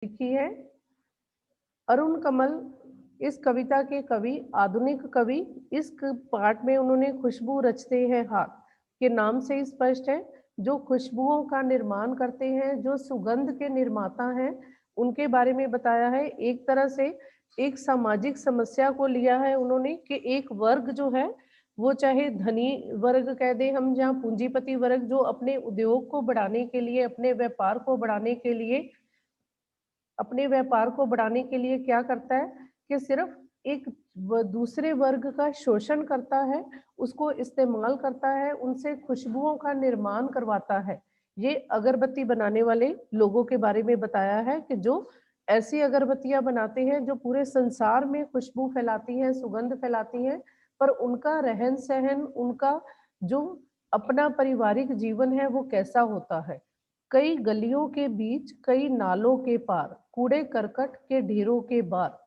लिखी है। अरुण कमल इस कविता के कवि, आधुनिक कवि। इस पार्ट में उन्होंने खुशबू रचते हैं हाथ के नाम से ही स्पष्ट है। जो खुशबुओं का निर्माण करते हैं, जो सुगंध के निर्माता हैं, उनके बारे में बताया है। एक तरह से एक सामाजिक समस्या को लिया है उन्होंने कि एक वर्ग जो है वो, चाहे धनी वर्ग कह दें हम, जहाँ पूंजीपति वर्ग, जो अपने उद्योग को बढ़ाने के लिए, अपने व्यापार को बढ़ाने के लिए क्या करता है कि सिर्फ एक दूसरे वर्ग का शोषण करता है, उसको इस्तेमाल करता है, उनसे खुशबुओं का निर्माण करवाता है। ये अगरबत्ती बनाने वाले लोगों के बारे में बताया है कि जो ऐसी अगरबत्तियां बनाते हैं जो पूरे संसार में खुशबू फैलाती हैं, सुगंध फैलाती हैं, पर उनका रहन सहन, उनका जो अपना पारिवारिक जीवन है वो कैसा होता है। कई गलियों के बीच, कई नालों के पार, कूड़े करकट के ढेरों के बार,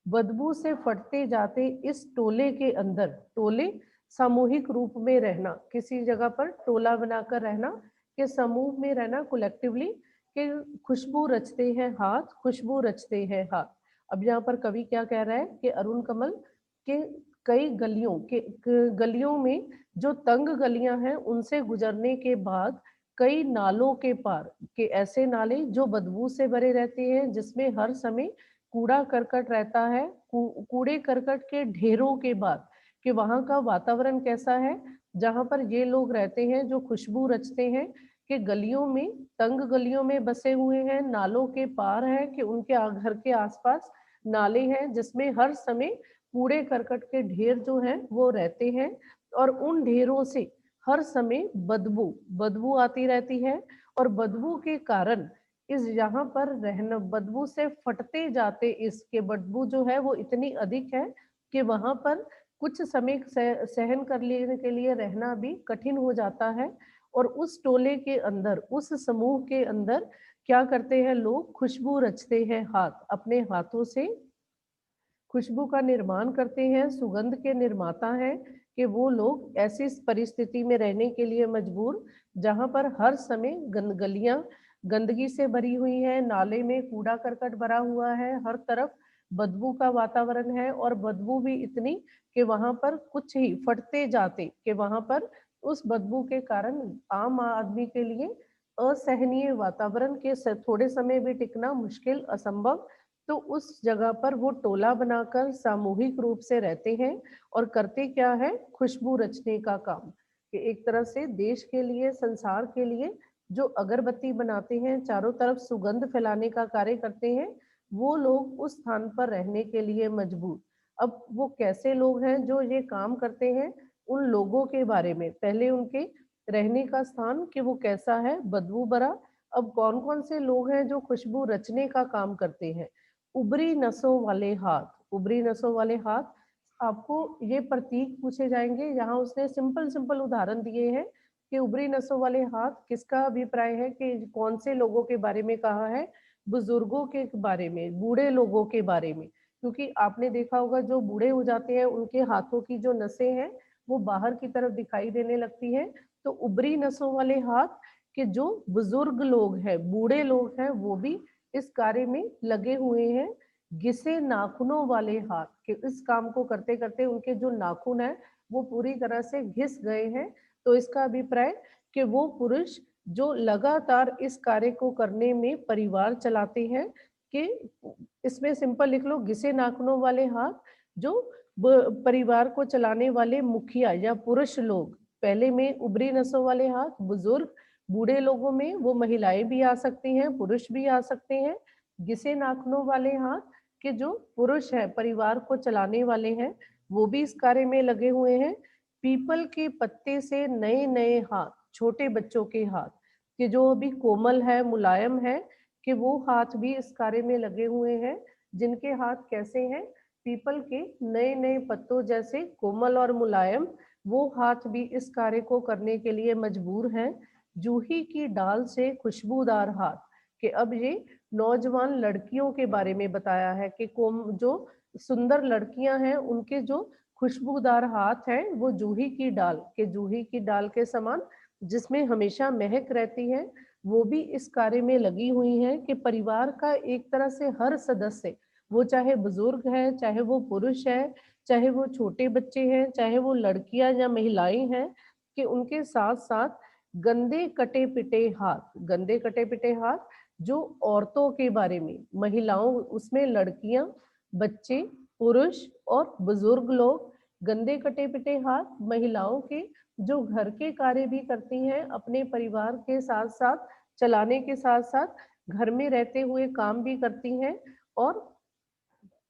बदबू से फटते जाते इस टोले के अंदर। टोले सामूहिक रूप में रहना, किसी जगह पर टोला बनाकर रहना, के समूह में रहना, कलेक्टिवली, के खुशबू रचते हैं हाथ, खुशबू रचते हैं हाथ। अब यहाँ पर कवि क्या कह रहा है कि अरुण कमल के कई गलियों में, जो तंग गलियां हैं, उनसे गुजरने के बाद कई नालों के पार, के ऐसे नाले जो बदबू से भरे रहते हैं, जिसमें हर समय कूड़ा करकट रहता है, कूड़े करकट के ढेरों के बाद, कि वहाँ का वातावरण कैसा है जहाँ पर ये लोग रहते हैं, जो खुशबू रचते हैं, कि गलियों में, तंग गलियों में बसे हुए हैं, नालों के पार है, कि उनके घर के आसपास नाले हैं जिसमें हर समय कूड़े करकट के ढेर जो हैं वो रहते हैं, और उन ढेरों से हर समय बदबू बदबू आती रहती है। और बदबू के कारण इस यहाँ पर रहना, बदबू से फटते जाते, इसके बदबू जो है वो इतनी अधिक है कि वहां पर कुछ समय सहन कर लेने के लिए रहना भी कठिन हो जाता है। और उस टोले के अंदर, उस समूह के अंदर क्या करते हैं लोग? खुशबू रचते हैं हाथ, अपने हाथों से खुशबू का निर्माण करते हैं, सुगंध के निर्माता हैं, कि वो लोग ऐसी परिस्थिति में रहने के लिए मजबूर, जहां पर हर समय गलियां गंदगी से भरी हुई है, नाले में कूड़ा करकट भरा हुआ है, हर तरफ बदबू का वातावरण है, और बदबू भी इतनी कि वहां पर कुछ ही फटते जाते, कि वहां पर उस बदबू के कारण आम आदमी के लिए असहनीय वातावरण के थोड़े समय भी टिकना मुश्किल, असंभव। तो उस जगह पर वो टोला बनाकर सामूहिक रूप से रहते हैं, और करते क्या है? खुशबू रचने का काम, कि एक तरह से देश के लिए, संसार के लिए जो अगरबत्ती बनाते हैं, चारों तरफ सुगंध फैलाने का कार्य करते हैं, वो लोग उस स्थान पर रहने के लिए मजबूर। अब वो कैसे लोग हैं जो ये काम करते हैं, उन लोगों के बारे में पहले, उनके रहने का स्थान कि वो कैसा है, बदबू भरा। अब कौन कौन से लोग हैं जो खुशबू रचने का काम करते हैं? उबरी नसों वाले हाथ। उबरी नसों वाले हाथ, आपको ये प्रतीक पूछे जाएंगे। यहाँ उसने सिंपल सिंपल उदाहरण दिए हैं कि उबरी नसों वाले हाथ किसका अभिप्राय है, कि कौन से लोगों के बारे में कहा है? बुजुर्गों के बारे में, बूढ़े लोगों के बारे में। क्योंकि आपने देखा होगा जो बूढ़े हो जाते हैं, उनके हाथों की जो नसें हैं वो बाहर की तरफ दिखाई देने लगती है। तो उबरी नसों वाले हाथ, के जो बुजुर्ग लोग हैं, बूढ़े लोग हैं, वो भी इस कार्य में लगे हुए हैं। घिसे नाखूनों वाले हाथ, के इस काम को करते करते उनके जो नाखून है वो पूरी तरह से घिस गए हैं। तो इसका अभिप्राय कि वो पुरुष जो लगातार इस कार्य को करने में परिवार चलाते हैं, कि इसमें सिंपल लिख लो, घिसे नाखूनों वाले हाथ, जो परिवार को चलाने वाले मुखिया या पुरुष लोग। पहले में उबरी नसों वाले हाथ, बुजुर्ग, बूढ़े लोगों में वो महिलाएं भी आ सकती हैं, पुरुष भी आ सकते हैं। घिसे नाखूनों वाले हाथ, के जो पुरुष है, परिवार को चलाने वाले हैं, वो भी इस कार्य में लगे हुए हैं। पीपल के पत्ते से नए नए हाथ, छोटे बच्चों के हाथ, कि जो अभी कोमल है, मुलायम है, कि वो हाथ भी इस कार्य में लगे हुए हैं। जिनके हाथ कैसे हैं? पीपल के नए नए पत्तों जैसे कोमल और मुलायम, वो हाथ भी इस कार्य को करने के लिए मजबूर हैं। जूही की डाल से खुशबूदार हाथ, कि अब ये नौजवान लड़कियों के बारे में बताया है, कि जो सुंदर लड़कियां हैं, उनके जो खुशबूदार हाथ हैं, वो जूही की डाल, के जूही की डाल के समान, जिसमें हमेशा महक रहती है। वो भी इस कार्य में लगी हुई हैं कि परिवार का एक तरह से हर सदस्य, वो चाहे बुजुर्ग है, चाहे वो पुरुष है, चाहे वो छोटे बच्चे हैं, चाहे वो लड़कियां या महिलाएं हैं, कि उनके साथ साथ गंदे कटे पिटे हाथ, गंदे कटे पिटे हाथ जो औरतों के बारे में, महिलाओं, उसमें लड़कियां, बच्चे, पुरुष और बुजुर्ग लोग, गंदे कटे पिटे हाथ महिलाओं के जो घर के कार्य भी करती हैं, अपने परिवार के साथ साथ चलाने के साथ साथ घर में रहते हुए काम भी करती हैं, और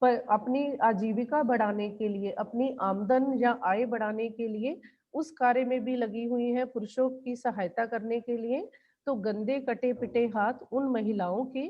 अपनी आजीविका बढ़ाने के लिए, अपनी आमदन या आय बढ़ाने के लिए उस कार्य में भी लगी हुई हैं, पुरुषों की सहायता करने के लिए। तो गंदे कटे पिटे हाथ उन महिलाओं के,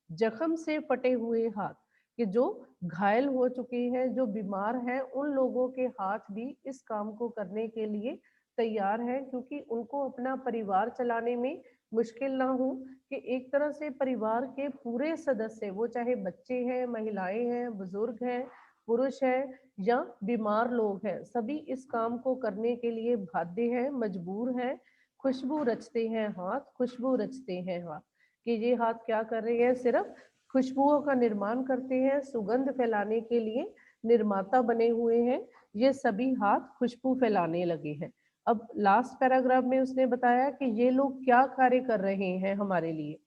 जख्म से फटे हुए हाथ, कि जो घायल हो चुके हैं, जो बीमार हैं, उन लोगों के हाथ भी इस काम को करने के लिए तैयार हैं, क्योंकि उनको अपना परिवार चलाने में मुश्किल ना हो, कि एक तरह से परिवार के पूरे सदस्य, वो चाहे बच्चे हैं, महिलाएं हैं, बुजुर्ग हैं, पुरुष हैं या बीमार लोग हैं, सभी इस काम को करने के लिए बाध्य हैं, मजबूर हैं। खुशबू रचते हैं हाथ, खुशबू रचते हैं हाथ, कि ये हाथ क्या कर रहे हैं, सिर्फ खुशबुओं का निर्माण करते हैं, सुगंध फैलाने के लिए निर्माता बने हुए हैं। ये सभी हाथ खुशबू फैलाने लगे हैं। अब लास्ट पैराग्राफ में उसने बताया कि ये लोग क्या कार्य कर रहे हैं हमारे लिए।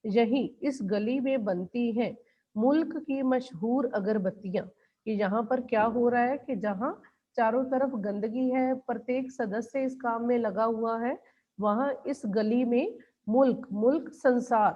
यही इस गली में बनती हैं मुल्क की मशहूर अगरबत्तियां, कि यहाँ पर क्या हो रहा है कि जहाँ चारों तरफ गंदगी है, प्रत्येक सदस्य इस काम में लगा हुआ है, वहां इस गली में मुल्क, मुल्क संसार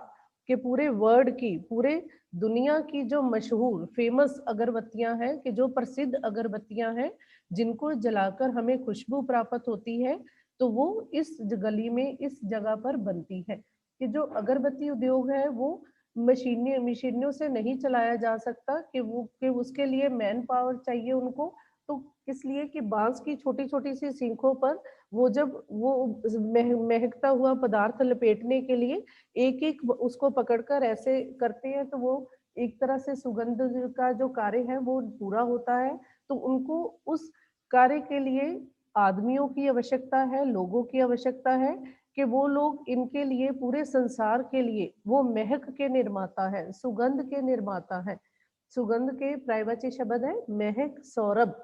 के पूरे वर्ल्ड की, पूरे दुनिया की जो मशहूर फेमस अगरबत्तियां हैं, कि जो प्रसिद्ध अगरबत्तियां हैं, जिनको जलाकर हमें खुशबू प्राप्त होती है, तो वो इस गली में, इस जगह पर बनती है। कि जो अगरबत्ती उद्योग है वो मशीनियों से नहीं चलाया जा सकता, कि उसके लिए मैन पावर चाहिए उनको। तो इसलिए कि बांस की छोटी छोटी सी सीखों पर वो जब वो महकता हुआ पदार्थ लपेटने के लिए एक एक उसको पकड़कर ऐसे करते हैं, तो वो एक तरह से सुगंध का जो कार्य है वो पूरा होता है। तो उनको उस कार्य के लिए आदमियों की आवश्यकता है, लोगों की आवश्यकता है, कि वो लोग इनके लिए, पूरे संसार के लिए वो महक के निर्माता है, सुगंध के निर्माता है। सुगंध के पर्यायवाची शब्द है महक, सौरभ,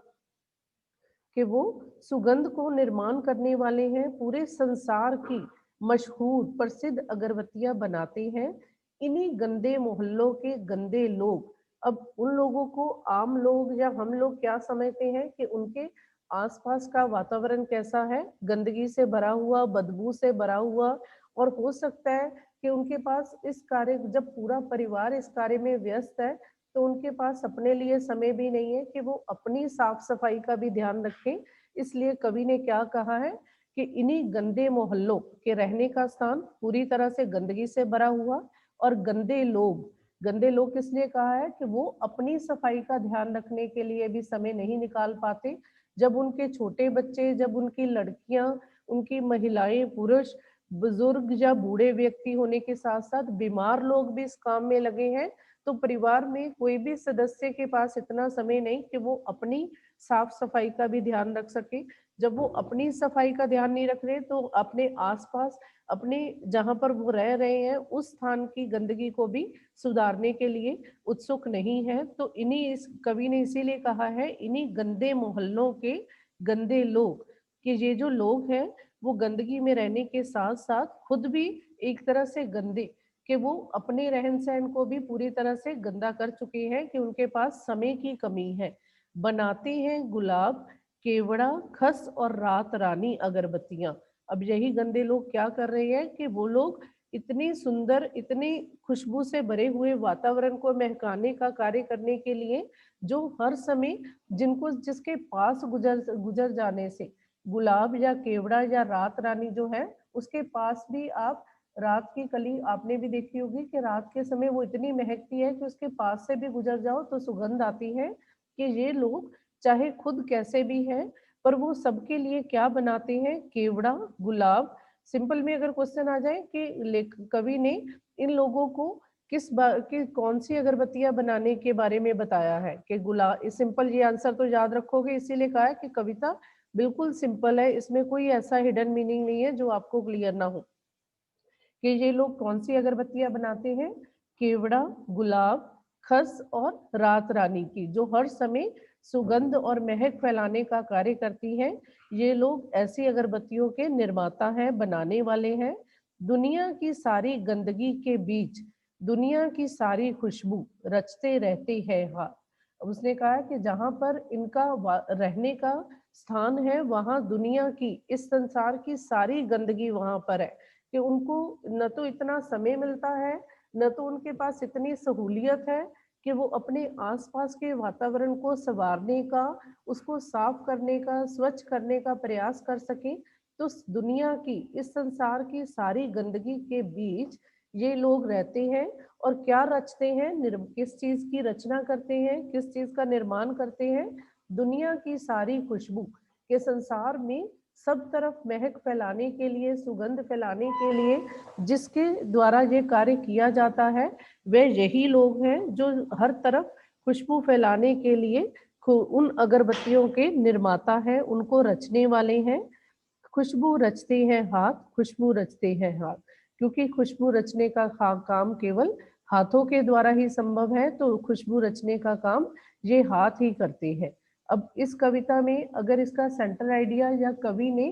कि वो सुगंध को निर्माण करने वाले हैं, पूरे संसार की मशहूर प्रसिद्ध अगरबत्तियां बनाते हैं। इन्हीं गंदे मोहल्लों के गंदे लोग, अब उन लोगों को आम लोग या हम लोग क्या समझते हैं कि उनके आसपास का वातावरण कैसा है, गंदगी से भरा हुआ, बदबू से भरा हुआ, और हो सकता है कि उनके पास इस कार्य, जब पूरा परिवार इस कार्य में व्यस्त है, तो उनके पास अपने लिए समय भी नहीं है कि वो अपनी साफ सफाई का भी ध्यान रखें। इसलिए कवि ने क्या कहा है कि इन्हीं गंदे मोहल्लों के रहने का स्थान पूरी तरह से गंदगी से भरा हुआ, और गंदे लोग, गंदे लोग इसलिए कहा है कि वो अपनी सफाई का ध्यान रखने के लिए भी समय नहीं निकाल पाते। जब उनके छोटे बच्चे, जब उनकी लड़कियां, उनकी महिलाएं, पुरुष, बुजुर्ग या बूढ़े व्यक्ति होने के साथ साथ बीमार लोग भी इस काम में लगे हैं, तो परिवार में कोई भी सदस्य के पास इतना समय नहीं कि वो अपनी साफ सफाई का भी ध्यान रख सके। जब वो अपनी सफाई का ध्यान नहीं रख रहे, तो अपने आसपास, अपने जहां पर वो रह रहे हैं उस स्थान की गंदगी को भी सुधारने के लिए उत्सुक नहीं है। तो इन्हीं, इस कवि ने इसीलिए कहा है, इन्हीं गंदे मोहल्लों के गंदे लोग, कि ये जो लोग हैं वो गंदगी में रहने के साथ साथ खुद भी एक तरह से गंदे, कि वो अपने रहन सहन को भी पूरी तरह से गंदा कर चुके हैं, कि उनके पास समय की कमी है। बनाते हैं गुलाब, केवड़ा, खस और रात रानी अगरबत्तियां। अब यही गंदे लोग क्या कर रहे हैं कि वो लोग इतनी सुंदर, इतनी खुशबू से भरे हुए वातावरण को महकाने का कार्य करने के लिए, जो हर समय, जिनको, जिसके पास गुजर गुजर जाने से, गुलाब या केवड़ा या रात रानी जो है, उसके पास भी आप, रात की कली आपने भी देखी होगी कि रात के समय वो इतनी महकती है कि उसके पास से भी गुजर जाओ तो सुगंध आती है। कि ये लोग चाहे खुद कैसे भी हैं, पर वो सबके लिए क्या बनाते हैं, केवड़ा, गुलाब। सिंपल में अगर क्वेश्चन आ जाए कि कवि ने इन लोगों को किस बार की कौन सी अगरबत्तियां बनाने के बारे में बताया है, कि गुलाब, सिंपल, ये आंसर तो याद रखोगे, इसीलिए कहा है कि कविता बिल्कुल सिंपल है, इसमें कोई ऐसा हिडन मीनिंग नहीं है जो आपको क्लियर ना हो। कि ये लोग कौन सी अगरबत्तियां बनाते हैं, केवड़ा, गुलाब, खस और रात रानी की, जो हर समय सुगंध और महक फैलाने का कार्य करती है। ये लोग ऐसी अगरबत्तियों के निर्माता हैं, बनाने वाले हैं। दुनिया की सारी गंदगी के बीच दुनिया की सारी खुशबू रचते रहते हैं। हाँ, उसने कहा कि जहाँ पर इनका रहने का स्थान है, वहाँ दुनिया की, इस संसार की सारी गंदगी वहाँ पर है, कि उनको न तो इतना समय मिलता है, न तो उनके पास इतनी सहूलियत है कि वो अपने आसपास के वातावरण को संवारने का, उसको साफ करने का, स्वच्छ करने का प्रयास कर सके। तो दुनिया की, इस संसार की सारी गंदगी के बीच ये लोग रहते हैं और क्या रचते हैं, किस चीज की रचना करते हैं, किस चीज का निर्माण करते हैं, दुनिया की सारी खुशबू के संसार में सब तरफ महक फैलाने के लिए, सुगंध फैलाने के लिए जिसके द्वारा ये कार्य किया जाता है, वे यही लोग हैं जो हर तरफ खुशबू फैलाने के लिए उन अगरबत्तियों के निर्माता हैं, उनको रचने वाले हैं। खुशबू रचते हैं हाथ, खुशबू रचते हैं हाथ, क्योंकि खुशबू रचने का काम केवल हाथों के द्वारा ही संभव है, तो खुशबू रचने का काम ये हाथ ही करते हैं। अब इस कविता में अगर इसका सेंट्रल आइडिया या कवि ने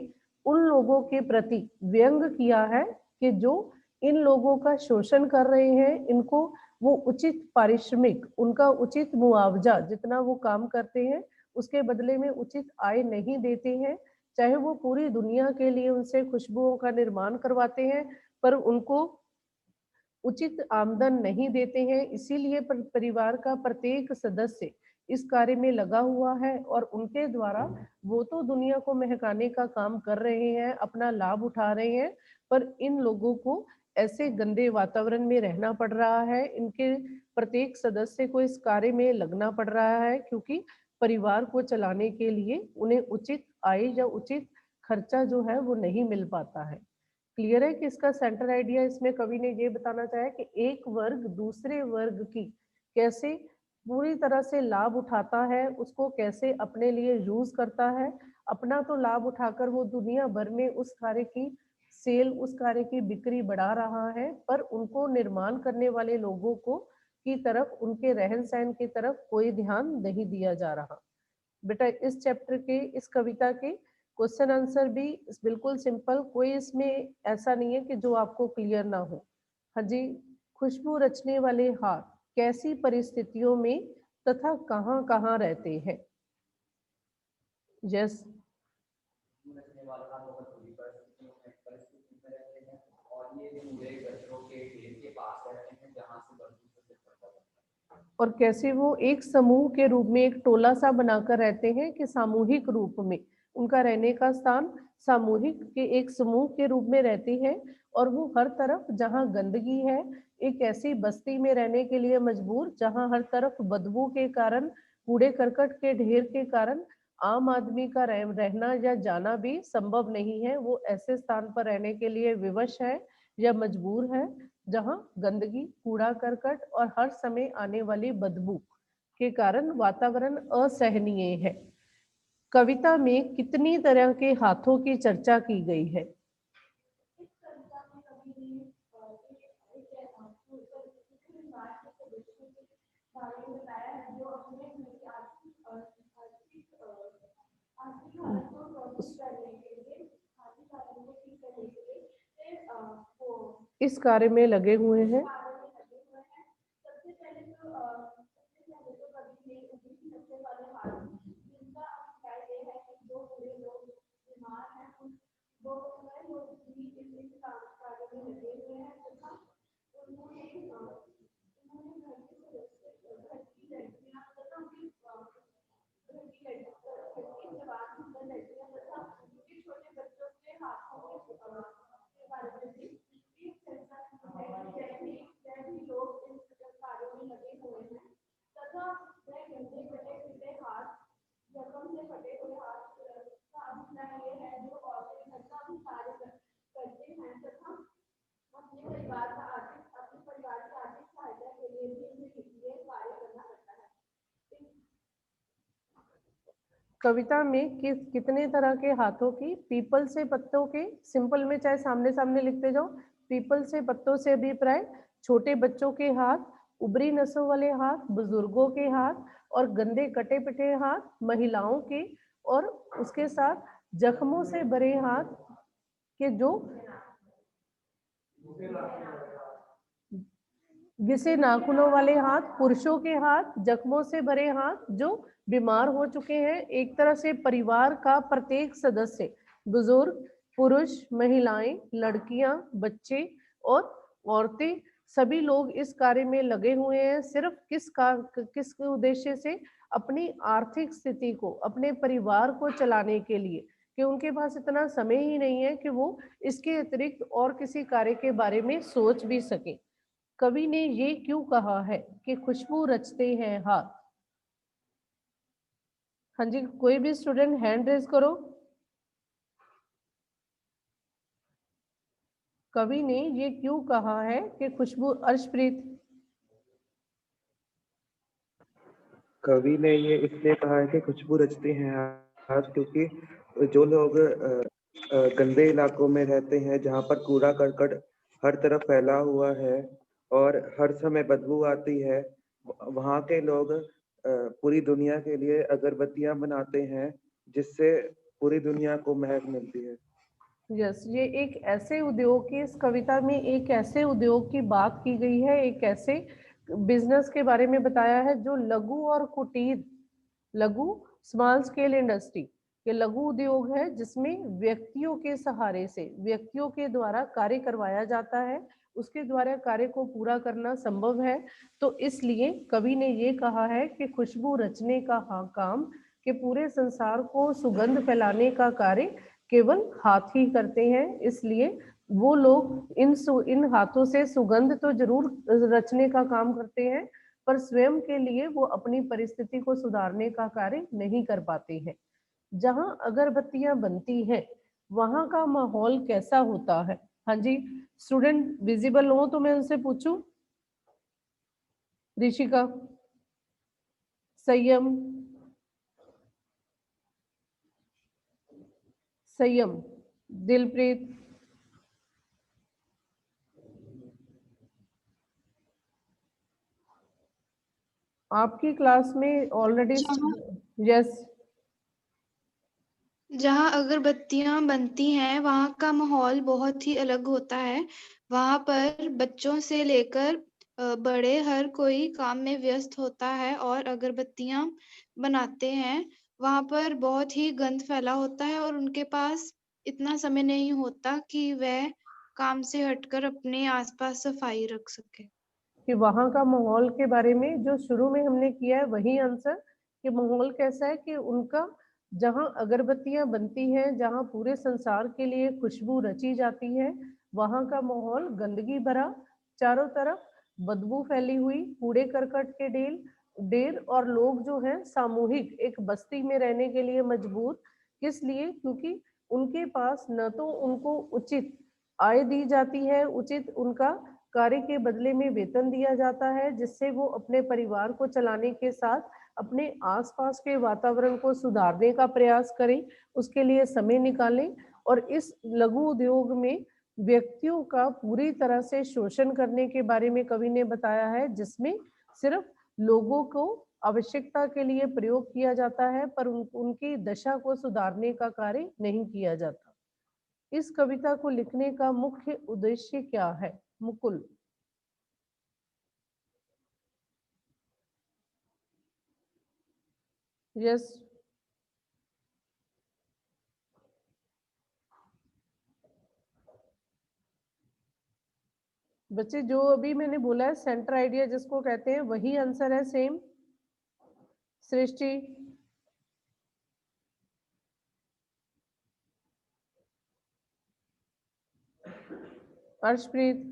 उन लोगों के प्रति व्यंग किया है कि जो इन लोगों का शोषण कर रहे हैं, इनको वो उचित पारिश्रमिक, उनका उचित मुआवजा, जितना वो काम करते हैं उसके बदले में उचित आय नहीं देते हैं, चाहे वो पूरी दुनिया के लिए उनसे खुशबुओं का निर्माण करवाते हैं, पर उनको उचित आमदन नहीं देते हैं। इसीलिए परिवार का प्रत्येक सदस्य इस कार्य में लगा हुआ है और उनके द्वारा वो तो दुनिया को महकाने का काम कर रहे हैं, अपना लाभ उठा रहे हैं, पर इन लोगों को ऐसे गंदे वातावरण में रहना पड़ रहा है, इनके प्रत्येक सदस्य को इस कार्य में लगना पड़ रहा है, क्योंकि परिवार को चलाने के लिए उन्हें उचित आय या उचित खर्चा जो है वो नहीं मिल पाता है। क्लियर है कि इसका सेंटर आइडिया इसमें कवि ने ये बताना चाहा कि एक वर्ग दूसरे वर्ग की कैसे पूरी तरह से लाभ उठाता है, उसको कैसे अपने लिए यूज करता है, अपना तो लाभ उठाकर वो दुनिया भर में उस कार्य की सेल, उस कार्य की बिक्री बढ़ा रहा है, पर उनको निर्माण करने वाले लोगों को की तरफ, उनके रहन सहन की तरफ कोई ध्यान नहीं दिया जा रहा। बेटा इस चैप्टर के, इस कविता के क्वेश्चन आंसर भी बिल्कुल सिंपल, कोई इसमें ऐसा नहीं है कि जो आपको क्लियर ना हो। हाँ जी, खुशबू रचने वाले हाथ कैसी परिस्थितियों में तथा कहाँ कहाँ रहते हैं? यस, और कैसे वो एक समूह के रूप में, एक टोला सा बनाकर रहते हैं कि सामूहिक रूप में उनका रहने का स्थान सामूहिक के एक समूह के रूप में रहते हैं, और वो हर तरफ जहाँ गंदगी है, एक ऐसी बस्ती में रहने के लिए मजबूर जहाँ हर तरफ बदबू के कारण, कूड़े करकट के ढेर के कारण आम आदमी का रहना या जाना भी संभव नहीं है। वो ऐसे स्थान पर रहने के लिए विवश है या मजबूर है जहाँ गंदगी, कूड़ा करकट और हर समय आने वाली बदबू के कारण वातावरण असहनीय है। कविता में कितनी तरह के हाथों की चर्चा की गई है? इस कार्य में लगे हुए हैं। कविता में कितने तरह के हाथों की, पीपल से पत्तों के, सिंपल में चाहे सामने सामने लिखते जाओ, पीपल से पत्तों से अभिप्राय छोटे बच्चों के हाथ, उबरी नसों वाले हाथ, बुजुर्गों के हाथ और गंदे कटे पिटे हाथ महिलाओं के, और उसके साथ जख्मों से भरे हाथ के जो घिसे नाखूनों वाले हाथ पुरुषों के हाथ, जख्मों से भरे हाथ जो बीमार हो चुके हैं। एक तरह से परिवार का प्रत्येक सदस्य, बुजुर्ग, पुरुष, महिलाएं, लड़कियां, बच्चे और औरतें, सभी लोग इस कार्य में लगे हुए हैं। सिर्फ किस उद्देश्य से? अपनी आर्थिक स्थिति को, अपने परिवार को चलाने के लिए, कि उनके पास इतना समय ही नहीं है कि वो इसके अतिरिक्त और किसी कार्य के बारे में सोच भी सके। कवि ने ये क्यों कहा है कि खुशबू रचते हैं हाथ? हाँ जी, कोई भी स्टूडेंट हैंड रेज करो। कवि ने ये क्यों कहा है कि खुशबू, अर्शप्रीत? कवि ने ये इसलिए कहा है कि खुशबू रचते हैं हाथ, क्योंकि जो लोग गंदे इलाकों में रहते हैं जहाँ पर कूड़ा करकट हर तरफ फैला हुआ है और हर समय बदबू आती है, वहाँ के लोग पूरी दुनिया के लिए अगरबत्तियां बनाते हैं जिससे पूरी दुनिया को महक मिलती है। यस, ये एक ऐसे उद्योग की, इस कविता में एक ऐसे उद्योग की बात की गई है, एक ऐसे बिजनेस के बारे में बताया है जो लघु और कुटीर, लघु स्मॉल स्केल इंडस्ट्री, ये लघु उद्योग है जिसमें व्यक्तियों के सहारे से, व्यक्तियों के द्वारा कार्य करवाया जाता है, उसके द्वारा कार्य को पूरा करना संभव है। तो इसलिए कवि ने ये कहा है कि खुशबू रचने का काम, कि पूरे संसार को सुगंध फैलाने का कार्य केवल हाथ ही करते हैं। इसलिए वो लोग इन हाथों से सुगंध तो जरूर रचने का काम करते हैं, पर स्वयं के लिए वो अपनी परिस्थिति को सुधारने का कार्य नहीं कर पाते हैं। जहां अगरबत्तियां बनती हैं वहां का माहौल कैसा होता है? हाँ जी, स्टूडेंट विजिबल हो तो मैं उनसे पूछूं। ऋषिका, संयम, संयम, दिलप्रीत, आपकी क्लास में ऑलरेडी, यस, जहाँ अगरबत्तियां बनती हैं वहाँ का माहौल बहुत ही अलग होता है। वहाँ पर बच्चों से लेकर बड़े हर कोई काम में व्यस्त होता है और अगरबत्तियां बनाते हैं। वहाँ पर बहुत ही गंद फैला होता है और उनके पास इतना समय नहीं होता कि वह काम से हटकर अपने आसपास सफाई रख सके। कि वहाँ का माहौल के बारे में जो शुरू में हमने किया है वही आंसर, कि माहौल कैसा है, कि उनका जहाँ अगरबत्तियां बनती हैं, जहाँ पूरे संसार के लिए खुशबू रची जाती है, वहाँ का माहौल गंदगी भरा, चारों तरफ बदबू फैली हुई, कूड़े करकट के ढेर, और लोग जो हैं सामूहिक एक बस्ती में रहने के लिए मजबूर। किस लिए? क्योंकि उनके पास न तो उनको उचित आय दी जाती है, उचित उनका कार्य के बदले में वेतन दिया जाता है, जिससे वो अपने परिवार को चलाने के साथ अपने आसपास के वातावरण को सुधारने का प्रयास करें, उसके लिए समय निकालें। और इस लघु उद्योग में व्यक्तियों का पूरी तरह से शोषण करने के बारे में कवि ने बताया है, जिसमें सिर्फ लोगों को आवश्यकता के लिए प्रयोग किया जाता है, पर उनकी दशा को सुधारने का कार्य नहीं किया जाता। इस कविता को लिखने का मुख्य उद्देश्य क्या है? मुकुल। यस, बच्चे जो अभी मैंने बोला है सेंटर आइडिया जिसको कहते हैं, वही आंसर है, सेम। सृष्टि, अर्शप्रीत,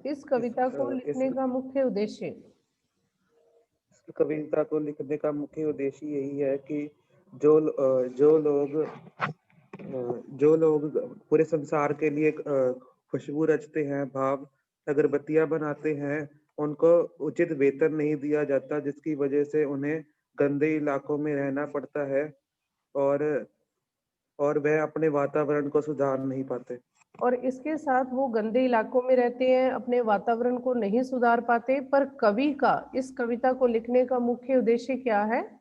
इस कविता को लिखने का मुख्य उद्देश्य? कविता को लिखने का मुख्य उद्देश्य यही है कि जो लोग पूरे संसार के लिए खुशबू रचते हैं, भाव अगरबत्तियां बनाते हैं, उनको उचित वेतन नहीं दिया जाता, जिसकी वजह से उन्हें गंदे इलाकों में रहना पड़ता है और और वह अपने वातावरण को सुधार नहीं पाते। और इसके साथ वो गंदे इलाकों में रहते हैं, अपने वातावरण को नहीं सुधार पाते। पर कवि का इस कविता को लिखने का मुख्य उद्देश्य क्या है?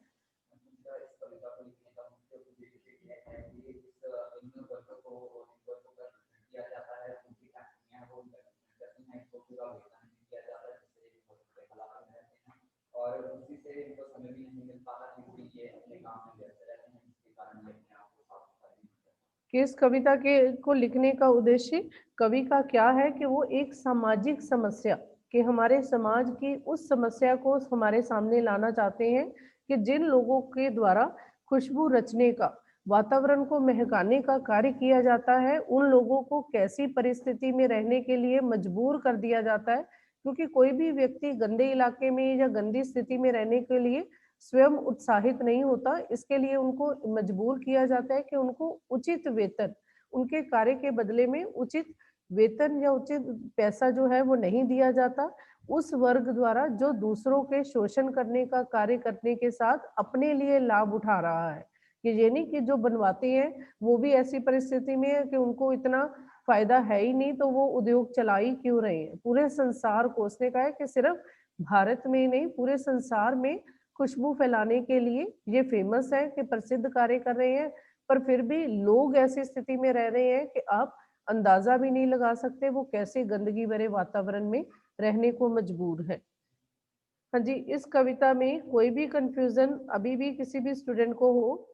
कि इस कविता के को लिखने का उद्देश्य कवि का क्या है कि वो एक सामाजिक समस्या कि हमारे समाज की उस समस्या को हमारे सामने लाना चाहते हैं कि जिन लोगों के द्वारा खुशबू रचने का, वातावरण को महकाने का कार्य किया जाता है, उन लोगों को कैसी परिस्थिति में रहने के लिए मजबूर कर दिया जाता है। क्योंकि कोई भी व्यक्ति गंदे इलाके में या गंदी स्थिति में रहने के लिए स्वयं उत्साहित नहीं होता। इसके लिए उनको मजबूर किया जाता है कि उनको उचित वेतन, उनके कार्य के बदले में उचित वेतन या उचित पैसा जो है वो नहीं दिया जाता। उस वर्ग द्वारा जो दूसरों के शोषण करने का कार्य करने के साथ अपने लिए लाभ उठा रहा है। ये नहीं कि जो बनवाते हैं वो भी ऐसी परिस्थिति में है कि उनको इतना फायदा है ही नहीं, तो वो उद्योग चला ही क्यों रहे हैं। पूरे संसार को, उसने कहा है कि सिर्फ भारत में ही नहीं, पूरे संसार में खुशबू फैलाने के लिए ये फेमस है कि प्रसिद्ध कार्य कर रहे हैं। पर फिर भी लोग ऐसी स्थिति में रह रहे हैं कि आप अंदाजा भी नहीं लगा सकते वो कैसे गंदगी भरे वातावरण में रहने को मजबूर है। हाँ जी, इस कविता में कोई भी कंफ्यूजन अभी भी किसी भी स्टूडेंट को हो